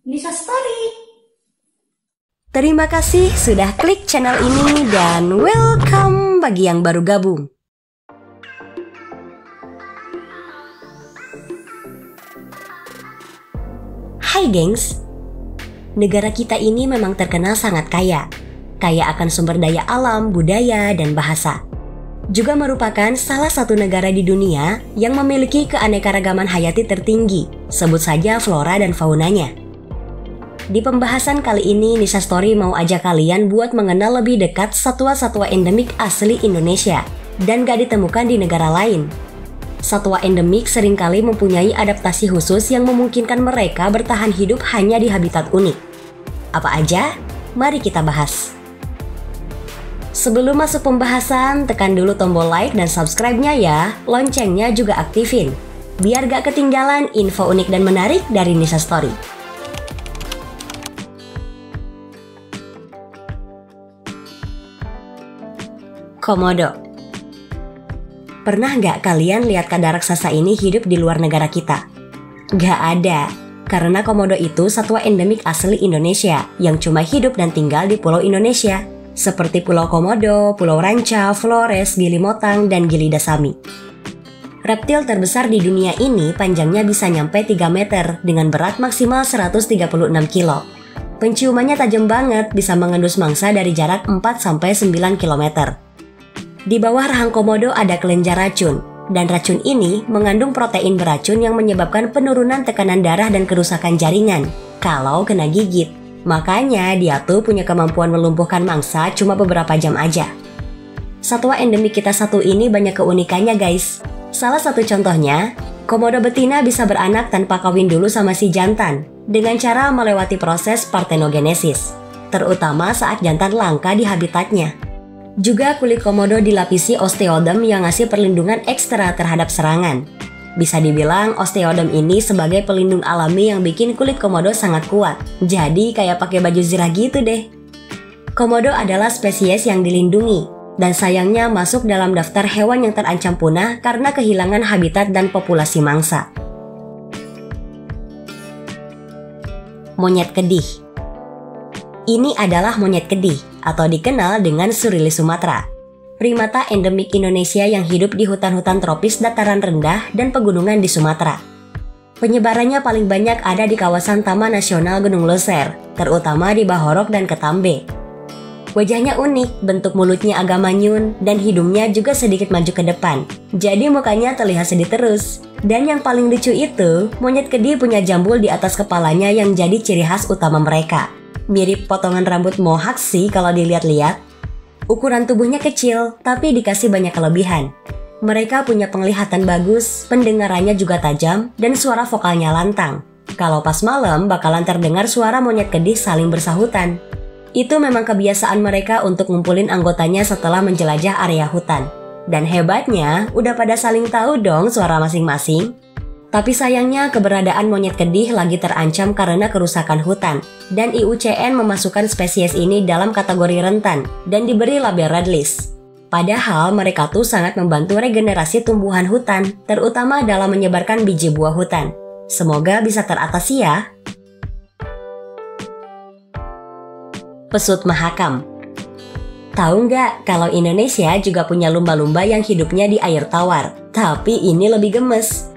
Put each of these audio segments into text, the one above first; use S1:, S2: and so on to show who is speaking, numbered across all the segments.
S1: Nisa Story.
S2: Terima kasih sudah klik channel ini dan welcome bagi yang baru gabung. Hai gengs, negara kita ini memang terkenal sangat kaya. Kaya akan sumber daya alam, budaya, dan bahasa. Juga merupakan salah satu negara di dunia yang memiliki keanekaragaman hayati tertinggi, sebut saja flora dan faunanya. Di pembahasan kali ini, Nisa Story mau ajak kalian buat mengenal lebih dekat satwa-satwa endemik asli Indonesia dan gak ditemukan di negara lain. Satwa endemik seringkali mempunyai adaptasi khusus yang memungkinkan mereka bertahan hidup hanya di habitat unik. Apa aja? Mari kita bahas. Sebelum masuk pembahasan, tekan dulu tombol like dan subscribe-nya ya, loncengnya juga aktifin, biar gak ketinggalan info unik dan menarik dari Nisa Story. Komodo. Pernah nggak kalian lihat kada raksasa ini hidup di luar negara kita? Nggak ada, karena komodo itu satwa endemik asli Indonesia yang cuma hidup dan tinggal di pulau Indonesia, seperti Pulau Komodo, Pulau Ranca, Flores, Gili Motang, dan Gili Dasami. Reptil terbesar di dunia ini panjangnya bisa nyampe 3 meter dengan berat maksimal 136 kilo. Penciumannya tajam banget, bisa mengendus mangsa dari jarak 4-9 km. Di bawah rahang komodo ada kelenjar racun, dan racun ini mengandung protein beracun yang menyebabkan penurunan tekanan darah dan kerusakan jaringan kalau kena gigit. Makanya dia tuh punya kemampuan melumpuhkan mangsa cuma beberapa jam aja. Satwa endemik kita satu ini banyak keunikannya guys. Salah satu contohnya, komodo betina bisa beranak tanpa kawin dulu sama si jantan dengan cara melewati proses partenogenesis, terutama saat jantan langka di habitatnya. Juga kulit komodo dilapisi osteoderm yang ngasih perlindungan ekstra terhadap serangan. Bisa dibilang osteoderm ini sebagai pelindung alami yang bikin kulit komodo sangat kuat. Jadi kayak pakai baju zirah gitu deh. Komodo adalah spesies yang dilindungi dan sayangnya masuk dalam daftar hewan yang terancam punah karena kehilangan habitat dan populasi mangsa. Monyet kedih. Ini adalah monyet kedih atau dikenal dengan Surilis Sumatera. Primata endemik Indonesia yang hidup di hutan-hutan tropis dataran rendah dan pegunungan di Sumatera. Penyebarannya paling banyak ada di kawasan Taman Nasional Gunung Leuser, terutama di Bahorok dan Ketambe. Wajahnya unik, bentuk mulutnya agak manyun, dan hidungnya juga sedikit maju ke depan. Jadi mukanya terlihat sedih terus. Dan yang paling lucu itu, monyet kedih punya jambul di atas kepalanya yang jadi ciri khas utama mereka. Mirip potongan rambut mohak sih kalau dilihat-lihat. Ukuran tubuhnya kecil, tapi dikasih banyak kelebihan. Mereka punya penglihatan bagus, pendengarannya juga tajam, dan suara vokalnya lantang. Kalau pas malam bakalan terdengar suara monyet kedih saling bersahutan. Itu memang kebiasaan mereka untuk ngumpulin anggotanya setelah menjelajah area hutan. Dan hebatnya, udah pada saling tahu dong suara masing-masing. Tapi sayangnya keberadaan monyet kedih lagi terancam karena kerusakan hutan, dan IUCN memasukkan spesies ini dalam kategori rentan dan diberi label red list. Padahal mereka tuh sangat membantu regenerasi tumbuhan hutan, terutama dalam menyebarkan biji buah hutan. Semoga bisa teratasi ya. Pesut mahakam. Tahu nggak kalau Indonesia juga punya lumba-lumba yang hidupnya di air tawar, tapi ini lebih gemes.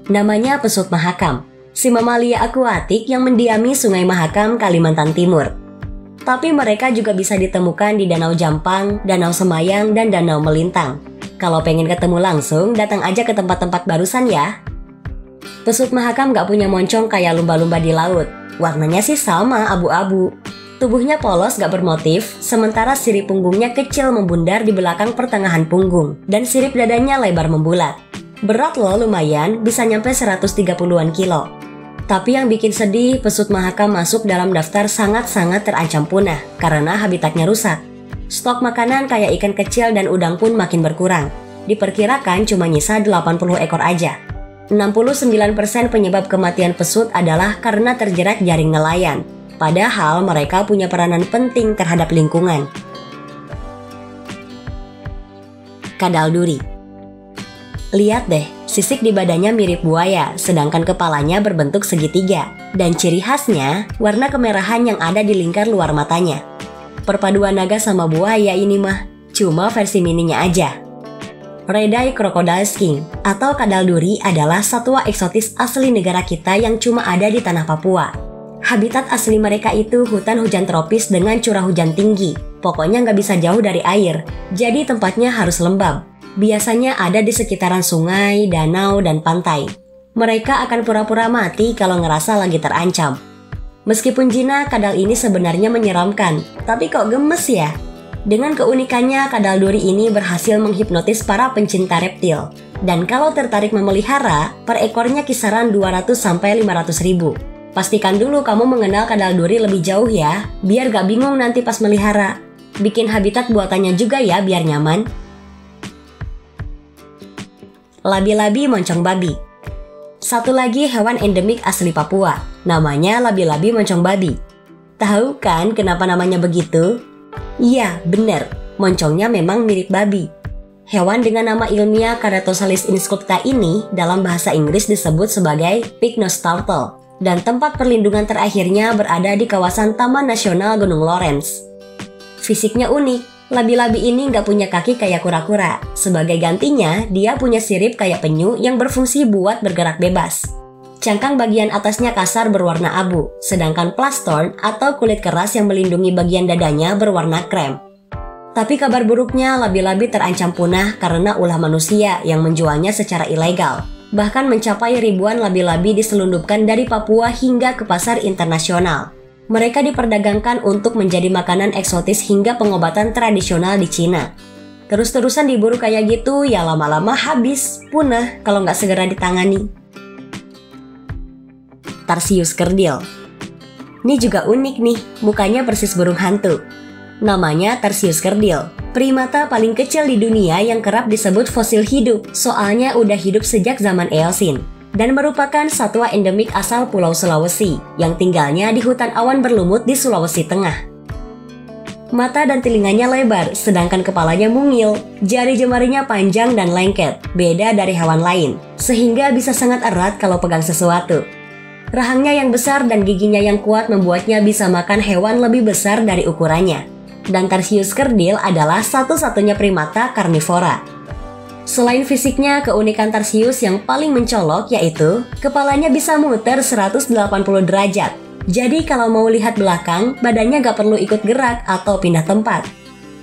S2: Namanya pesut mahakam, si mamalia akuatik yang mendiami Sungai Mahakam, Kalimantan Timur. Tapi mereka juga bisa ditemukan di Danau Jampang, Danau Semayang, dan Danau Melintang. Kalau pengen ketemu langsung, datang aja ke tempat-tempat barusan ya. Pesut mahakam gak punya moncong kayak lumba-lumba di laut. Warnanya sih sama, abu-abu. Tubuhnya polos gak bermotif, sementara sirip punggungnya kecil membundar di belakang pertengahan punggung, dan sirip dadanya lebar membulat. Berat loh lumayan, bisa nyampe 130-an kilo. Tapi yang bikin sedih, pesut mahakam masuk dalam daftar sangat-sangat terancam punah karena habitatnya rusak. Stok makanan kayak ikan kecil dan udang pun makin berkurang. Diperkirakan cuma nyisa 80 ekor aja. 69% penyebab kematian pesut adalah karena terjerat jaring nelayan. Padahal mereka punya peranan penting terhadap lingkungan. Kadal duri. Lihat deh, Sisik di badannya mirip buaya, sedangkan kepalanya berbentuk segitiga. Dan ciri khasnya, warna kemerahan yang ada di lingkar luar matanya. Perpaduan naga sama buaya ini mah, cuma versi mininya aja. Red-eye crocodile skink atau kadal duri adalah satwa eksotis asli negara kita yang cuma ada di tanah Papua. Habitat asli mereka itu hutan hujan tropis dengan curah hujan tinggi. Pokoknya nggak bisa jauh dari air, jadi tempatnya harus lembab. Biasanya ada di sekitaran sungai, danau, dan pantai. Mereka akan pura-pura mati kalau ngerasa lagi terancam. Meskipun jinak, kadal ini sebenarnya menyeramkan, tapi kok gemes ya? Dengan keunikannya, kadal duri ini berhasil menghipnotis para pencinta reptil. Dan kalau tertarik memelihara, per ekornya kisaran 200-500 ribu. Pastikan dulu kamu mengenal kadal duri lebih jauh ya, biar gak bingung nanti pas melihara. Bikin habitat buatannya juga ya biar nyaman. Labi-labi moncong babi. Satu lagi hewan endemik asli Papua, namanya labi-labi moncong babi. Tahu kan kenapa namanya begitu? Iya, bener. Moncongnya memang mirip babi. Hewan dengan nama ilmiah Caretosalis inscripta ini dalam bahasa Inggris disebut sebagai Pycnos turtle. Dan tempat perlindungan terakhirnya berada di kawasan Taman Nasional Gunung Lawrence. Fisiknya unik, labi-labi ini nggak punya kaki kayak kura-kura. Sebagai gantinya, dia punya sirip kayak penyu yang berfungsi buat bergerak bebas. Cangkang bagian atasnya kasar berwarna abu, sedangkan plastorn atau kulit keras yang melindungi bagian dadanya berwarna krem. Tapi kabar buruknya, labi-labi terancam punah karena ulah manusia yang menjualnya secara ilegal. Bahkan mencapai ribuan labi-labi diselundupkan dari Papua hingga ke pasar internasional. Mereka diperdagangkan untuk menjadi makanan eksotis hingga pengobatan tradisional di Cina. Terus-terusan diburu kayak gitu, ya lama-lama habis, punah kalau nggak segera ditangani. Tarsius kerdil. Ini juga unik nih, mukanya persis burung hantu. Namanya Tarsius kerdil, primata paling kecil di dunia yang kerap disebut fosil hidup, soalnya udah hidup sejak zaman Eosin. Dan merupakan satwa endemik asal Pulau Sulawesi, yang tinggalnya di hutan awan berlumut di Sulawesi Tengah. Mata dan telinganya lebar, sedangkan kepalanya mungil. Jari jemarinya panjang dan lengket, beda dari hewan lain, sehingga bisa sangat erat kalau pegang sesuatu. Rahangnya yang besar dan giginya yang kuat membuatnya bisa makan hewan lebih besar dari ukurannya. Dan Tarsius kerdil adalah satu-satunya primata karnivora. Selain fisiknya, keunikan Tarsius yang paling mencolok yaitu kepalanya bisa muter 180 derajat. Jadi kalau mau lihat belakang, badannya gak perlu ikut gerak atau pindah tempat.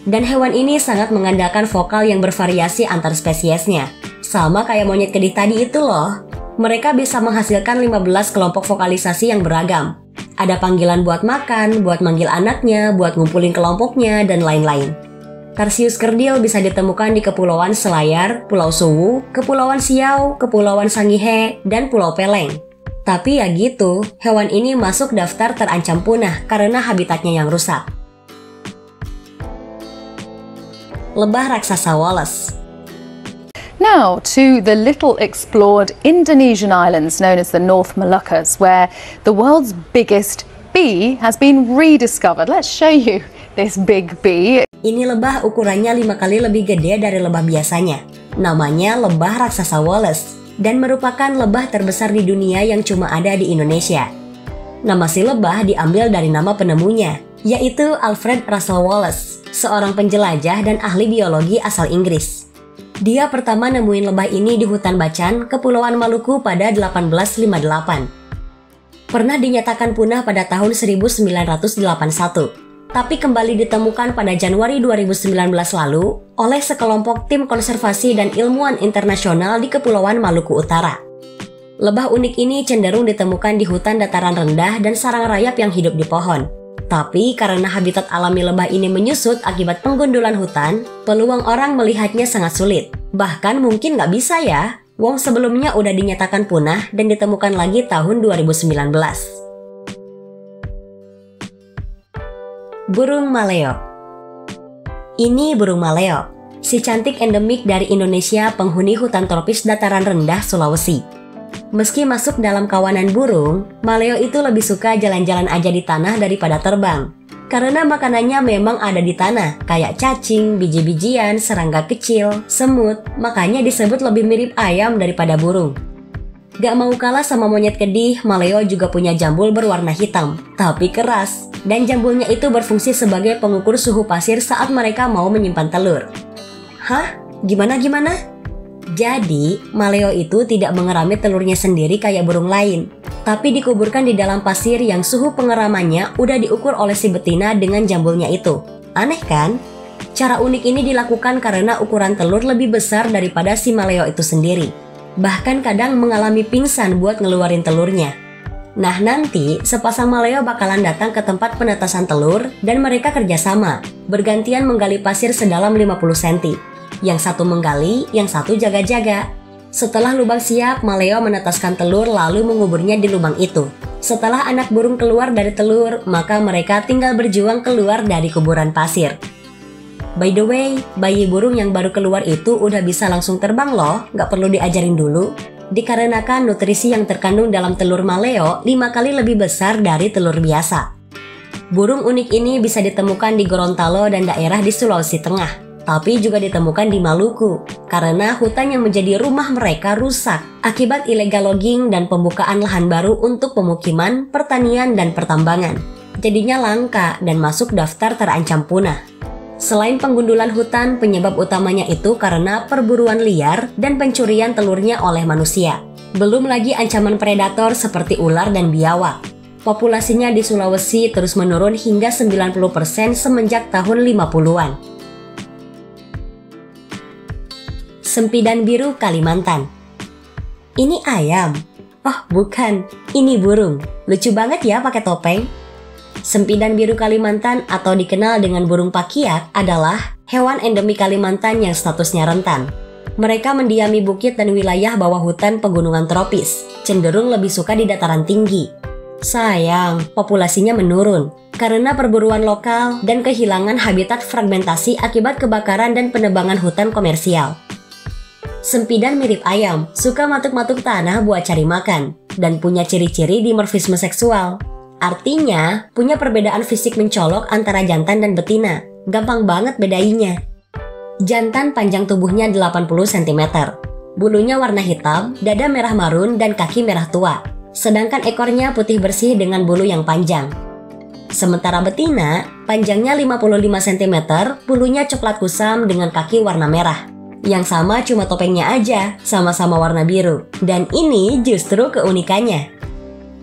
S2: Dan hewan ini sangat mengandalkan vokal yang bervariasi antar spesiesnya. Sama kayak monyet kedih tadi itu loh. Mereka bisa menghasilkan 15 kelompok vokalisasi yang beragam. Ada panggilan buat makan, buat manggil anaknya, buat ngumpulin kelompoknya, dan lain-lain. Tarsius kerdil bisa ditemukan di Kepulauan Selayar, Pulau Suwu, Kepulauan Siau, Kepulauan Sangihe, dan Pulau Peleng. Tapi ya gitu, hewan ini masuk daftar terancam punah karena habitatnya yang rusak. Lebah raksasa Wallace.
S1: Now to the little explored Indonesian islands known as the North Moluccas, where the world's biggest bee has been rediscovered. Let's show you this big bee.
S2: Ini lebah ukurannya 5 kali lebih gede dari lebah biasanya. Namanya lebah raksasa Wallace dan merupakan lebah terbesar di dunia yang cuma ada di Indonesia. Nama si lebah diambil dari nama penemunya, yaitu Alfred Russel Wallace, seorang penjelajah dan ahli biologi asal Inggris. Dia pertama nemuin lebah ini di hutan Bacan, Kepulauan Maluku pada 1858. Pernah dinyatakan punah pada tahun 1981, tapi kembali ditemukan pada Januari 2019 lalu oleh sekelompok tim konservasi dan ilmuwan internasional di Kepulauan Maluku Utara. Lebah unik ini cenderung ditemukan di hutan dataran rendah dan sarang rayap yang hidup di pohon. Tapi karena habitat alami lebah ini menyusut akibat penggundulan hutan, peluang orang melihatnya sangat sulit. Bahkan mungkin nggak bisa ya, wong sebelumnya udah dinyatakan punah dan ditemukan lagi tahun 2019. Burung maleo. Ini burung maleo, si cantik endemik dari Indonesia, penghuni hutan tropis dataran rendah Sulawesi. Meski masuk dalam kawanan burung, maleo itu lebih suka jalan-jalan aja di tanah daripada terbang. Karena makanannya memang ada di tanah, kayak cacing, biji-bijian, serangga kecil, semut, makanya disebut lebih mirip ayam daripada burung. Gak mau kalah sama monyet kedih, maleo juga punya jambul berwarna hitam, tapi keras. Dan jambulnya itu berfungsi sebagai pengukur suhu pasir saat mereka mau menyimpan telur. Hah? Gimana? Jadi, maleo itu tidak mengerami telurnya sendiri kayak burung lain, tapi dikuburkan di dalam pasir yang suhu pengeramannya udah diukur oleh si betina dengan jambulnya itu. Aneh kan? Cara unik ini dilakukan karena ukuran telur lebih besar daripada si maleo itu sendiri. Bahkan kadang mengalami pingsan buat ngeluarin telurnya. Nah nanti sepasang maleo bakalan datang ke tempat penetasan telur dan mereka kerjasama, bergantian menggali pasir sedalam 50 cm. Yang satu menggali, yang satu jaga-jaga. Setelah lubang siap, maleo menetaskan telur lalu menguburnya di lubang itu. Setelah anak burung keluar dari telur, maka mereka tinggal berjuang keluar dari kuburan pasir. By the way, bayi burung yang baru keluar itu udah bisa langsung terbang loh, nggak perlu diajarin dulu. Dikarenakan nutrisi yang terkandung dalam telur maleo 5 kali lebih besar dari telur biasa. Burung unik ini bisa ditemukan di Gorontalo dan daerah di Sulawesi Tengah, tapi juga ditemukan di Maluku, karena hutan yang menjadi rumah mereka rusak akibat illegal logging dan pembukaan lahan baru untuk pemukiman, pertanian, dan pertambangan. Jadinya langka dan masuk daftar terancam punah. Selain penggundulan hutan, penyebab utamanya itu karena perburuan liar dan pencurian telurnya oleh manusia. Belum lagi ancaman predator seperti ular dan biawak. Populasinya di Sulawesi terus menurun hingga 90% semenjak tahun 50-an. Sempidan biru Kalimantan. Ini ayam? Oh bukan, ini burung. Lucu banget ya pakai topeng. Sempidan biru Kalimantan atau dikenal dengan burung pakiak adalah hewan endemik Kalimantan yang statusnya rentan. Mereka mendiami bukit dan wilayah bawah hutan pegunungan tropis, cenderung lebih suka di dataran tinggi. Sayang, populasinya menurun karena perburuan lokal dan kehilangan habitat fragmentasi akibat kebakaran dan penebangan hutan komersial. Sempidan mirip ayam, suka matuk-matuk tanah buat cari makan, dan punya ciri-ciri dimorfisme seksual. Artinya, punya perbedaan fisik mencolok antara jantan dan betina. Gampang banget bedainya. Jantan panjang tubuhnya 80 cm. Bulunya warna hitam, dada merah marun, dan kaki merah tua. Sedangkan ekornya putih bersih dengan bulu yang panjang. Sementara betina, panjangnya 55 cm, bulunya coklat kusam dengan kaki warna merah. Yang sama cuma topengnya aja, sama-sama warna biru. Dan ini justru keunikannya.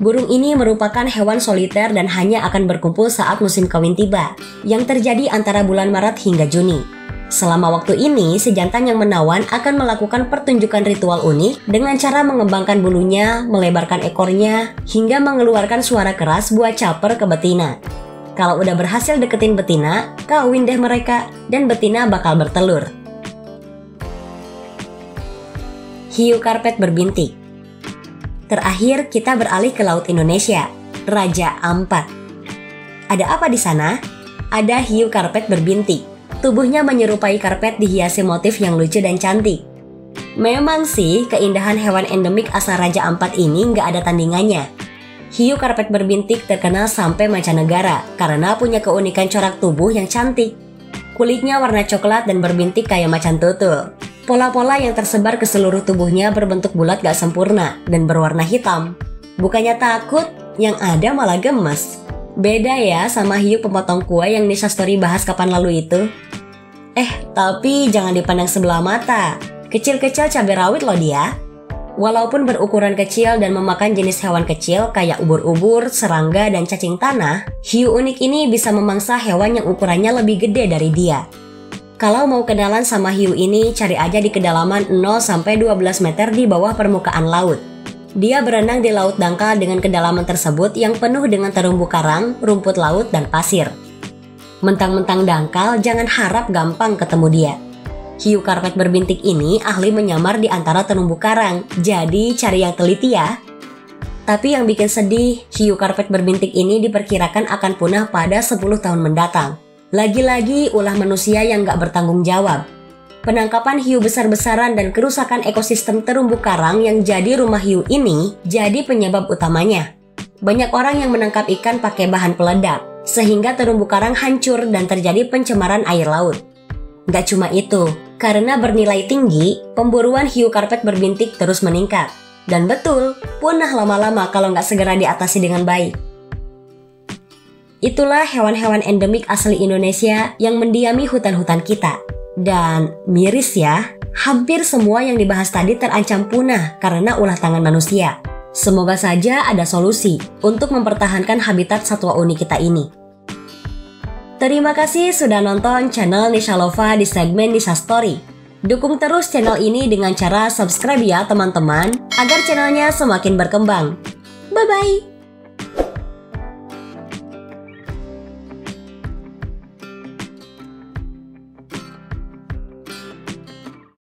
S2: Burung ini merupakan hewan soliter dan hanya akan berkumpul saat musim kawin tiba, yang terjadi antara bulan Maret hingga Juni. Selama waktu ini, si jantan yang menawan akan melakukan pertunjukan ritual unik dengan cara mengembangkan bulunya, melebarkan ekornya, hingga mengeluarkan suara keras buat caper ke betina. Kalau udah berhasil deketin betina, kawin deh mereka, dan betina bakal bertelur. Hiu karpet berbintik. Terakhir, kita beralih ke Laut Indonesia, Raja Ampat. Ada apa di sana? Ada hiu karpet berbintik. Tubuhnya menyerupai karpet dihiasi motif yang lucu dan cantik. Memang sih, keindahan hewan endemik asal Raja Ampat ini nggak ada tandingannya. Hiu karpet berbintik terkenal sampai mancanegara karena punya keunikan corak tubuh yang cantik. Kulitnya warna coklat dan berbintik kayak macan tutul. Pola-pola yang tersebar ke seluruh tubuhnya berbentuk bulat gak sempurna dan berwarna hitam. Bukannya takut, yang ada malah gemes. Beda ya sama hiu pemotong kue yang Nisa Story bahas kapan lalu itu. Tapi jangan dipandang sebelah mata. Kecil-kecil cabai rawit loh dia. Walaupun berukuran kecil dan memakan jenis hewan kecil kayak ubur-ubur, serangga, dan cacing tanah, hiu unik ini bisa memangsa hewan yang ukurannya lebih gede dari dia. Kalau mau kenalan sama hiu ini, cari aja di kedalaman 0-12 meter di bawah permukaan laut. Dia berenang di laut dangkal dengan kedalaman tersebut yang penuh dengan terumbu karang, rumput laut, dan pasir. Mentang-mentang dangkal, jangan harap gampang ketemu dia. Hiu karpet berbintik ini ahli menyamar di antara terumbu karang, jadi cari yang teliti ya. Tapi yang bikin sedih, hiu karpet berbintik ini diperkirakan akan punah pada 10 tahun mendatang. Lagi-lagi ulah manusia yang gak bertanggung jawab. Penangkapan hiu besar-besaran dan kerusakan ekosistem terumbu karang yang jadi rumah hiu ini jadi penyebab utamanya. Banyak orang yang menangkap ikan pakai bahan peledak, sehingga terumbu karang hancur dan terjadi pencemaran air laut. Gak cuma itu, karena bernilai tinggi, pemburuan hiu karpet berbintik terus meningkat. Dan betul, punah lama-lama kalau nggak segera diatasi dengan baik. Itulah hewan-hewan endemik asli Indonesia yang mendiami hutan-hutan kita. Dan miris ya, hampir semua yang dibahas tadi terancam punah karena ulah tangan manusia. Semoga saja ada solusi untuk mempertahankan habitat satwa unik kita ini. Terima kasih sudah nonton channel Nisha Lova di segmen Nisha Story. Dukung terus channel ini dengan cara subscribe ya teman-teman, agar channelnya semakin berkembang. Bye-bye!